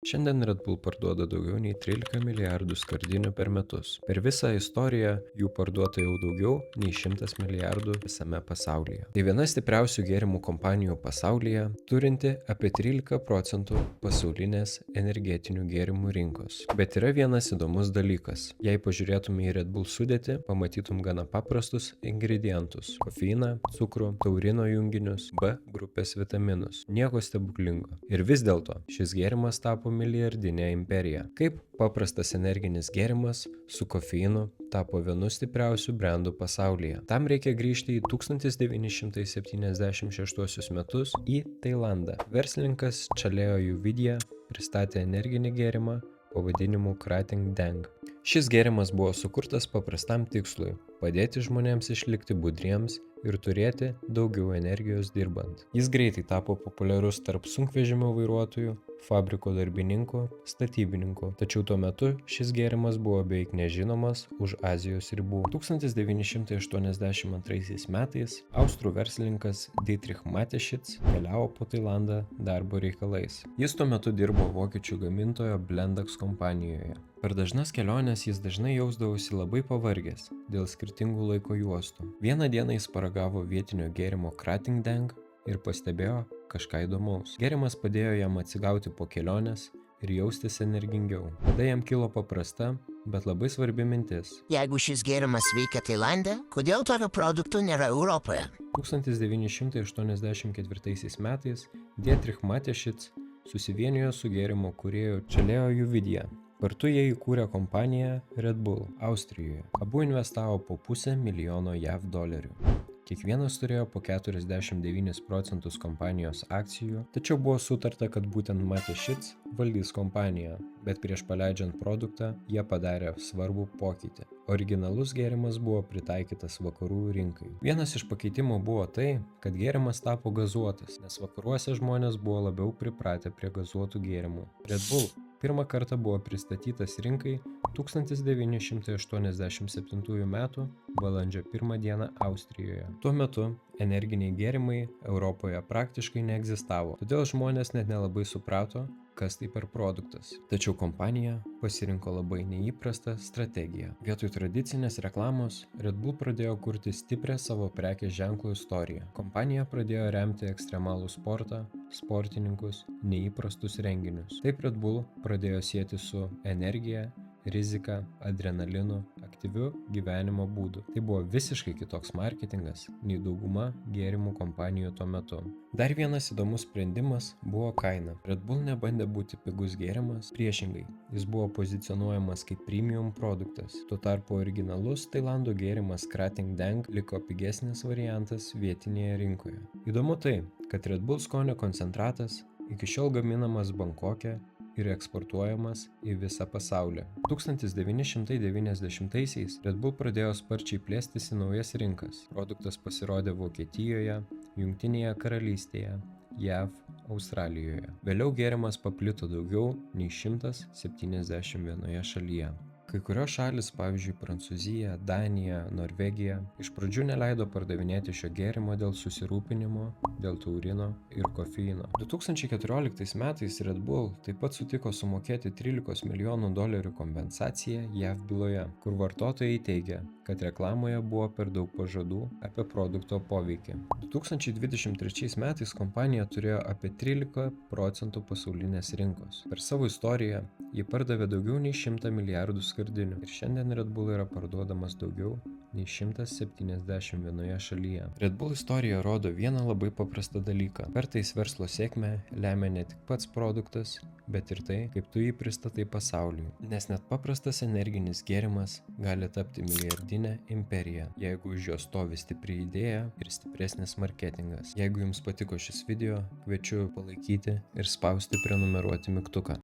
Šiandien Red Bull parduoda daugiau nei 13 milijardų skardinių per metus. Per visą istoriją jų parduota jau daugiau nei 100 milijardų visame pasaulyje. Tai viena stipriausių gėrimų kompanijų pasaulyje, turinti apie 13% pasaulinės energetinių gėrimų rinkos. Bet yra vienas įdomus dalykas. Jei pažiūrėtume į Red Bull sudėtį, pamatytum gana paprastus ingredientus - kofeiną, cukrų, taurino junginius, B grupės vitaminus. Nieko stebuklingo. Ir vis dėlto šis gėrimas tapo milijardinė imperija. Kaip paprastas energinis gėrimas su kofeinu tapo vienu stipriausių brandų pasaulyje. Tam reikia grįžti į 1976 metus į Tailandą. Verslininkas Chaleo Juvidija pristatė energinį gėrimą pavadinimu Krating Deng. Šis gėrimas buvo sukurtas paprastam tikslui - padėti žmonėms išlikti budriems ir turėti daugiau energijos dirbant. Jis greitai tapo populiarus tarp sunkvežimio vairuotojų, fabriko darbininkų, statybininkų, tačiau tuo metu šis gėrimas buvo beveik nežinomas už Azijos ribų. 1982 metais austrų verslininkas Dietrich Mateschitz keliavo po Tailandą darbo reikalais. Jis tuo metu dirbo vokiečių gamintojo Blendax kompanijoje. Per dažnas keliones jis dažnai jausdavosi labai pavargęs dėl skirtingų laiko juostų. Vieną dieną jis paragavo vietinio gėrimo Krating Deng ir pastebėjo kažką įdomaus. Gėrimas padėjo jam atsigauti po kelionės ir jaustis energingiau. Tada jam kilo paprasta, bet labai svarbi mintis. Jeigu šis gėrimas veikia Tailande, kodėl tokio produkto nėra Europoje? 1984 metais Dietrich Mateschitz susivienijo su gėrimo kūrėju Chaleo Juvidija. Kartu jie įkūrė kompaniją Red Bull Austrijoje. Abu investavo po $500 000 JAV. Kiekvienas turėjo po 49% kompanijos akcijų, tačiau buvo sutarta, kad būtent Mateschitz valdys kompaniją, bet prieš paleidžiant produktą jie padarė svarbų pokytį. Originalus gėrimas buvo pritaikytas vakarų rinkai. Vienas iš pakeitimų buvo tai, kad gėrimas tapo gazuotas, nes vakaruose žmonės buvo labiau pripratę prie gazuotų gėrimų. Red Bull pirmą kartą buvo pristatytas rinkai 1987 m. balandžio 1 d. Austrijoje. Tuo metu energiniai gėrimai Europoje praktiškai neegzistavo, todėl žmonės net nelabai suprato, kas tai per produktas. Tačiau kompanija pasirinko labai neįprastą strategiją. Vietoj tradicinės reklamos Red Bull pradėjo kurti stiprią savo prekės ženklo istoriją. Kompanija pradėjo remti ekstremalų sportą, sportininkus, neįprastus renginius. Taip Red Bull pradėjo sieti su energija, rizika, adrenalinu, aktyviu gyvenimo būdu. Tai buvo visiškai kitoks marketingas nei dauguma gėrimų kompanijų tuo metu. Dar vienas įdomus sprendimas buvo kaina. Red Bull nebandė būti pigus gėrimas, priešingai, jis buvo pozicionuojamas kaip premium produktas. Tuo tarpu originalus Tailando gėrimas Krating Deng liko pigesnis variantas vietinėje rinkoje. Įdomu tai, kad Red Bull skonio koncentratas iki šiol gaminamas Bankoke ir eksportuojamas į visą pasaulį. 1990-aisiais Red Bull pradėjo sparčiai plėstis į naujas rinkas. Produktas pasirodė Vokietijoje, Jungtinėje karalystėje, JAV, Australijoje. Vėliau gėrimas paplito daugiau nei 171 šalyje. Kai kurios šalis, pavyzdžiui Prancūzija, Danija, Norvegija, iš pradžių neleido pardavinėti šio gėrimo dėl susirūpinimo, dėl taurino ir kofeino. 2014 metais Red Bull taip pat sutiko sumokėti $13 milijonų kompensaciją JAV byloje, kur vartotojai teigia, kad reklamoje buvo per daug pažadų apie produkto poveikį. 2023 metais kompanija turėjo apie 13% pasaulinės rinkos. Per savo istoriją ji pardavė daugiau nei 100 milijardų skardinių ir šiandien Red Bull yra parduodamas daugiau nei 171 šalyje. Red Bull istorija rodo vieną labai paprastą dalyką. Kartais verslo sėkmę lemia ne tik pats produktas, bet ir tai, kaip tu jį pristatai pasauliui. Nes net paprastas energinis gėrimas gali tapti milijardinę imperiją, jeigu už jo stovi stipri idėja ir stipresnis marketingas. Jeigu jums patiko šis video, kviečiu palaikyti ir spausti prenumeruoti mygtuką.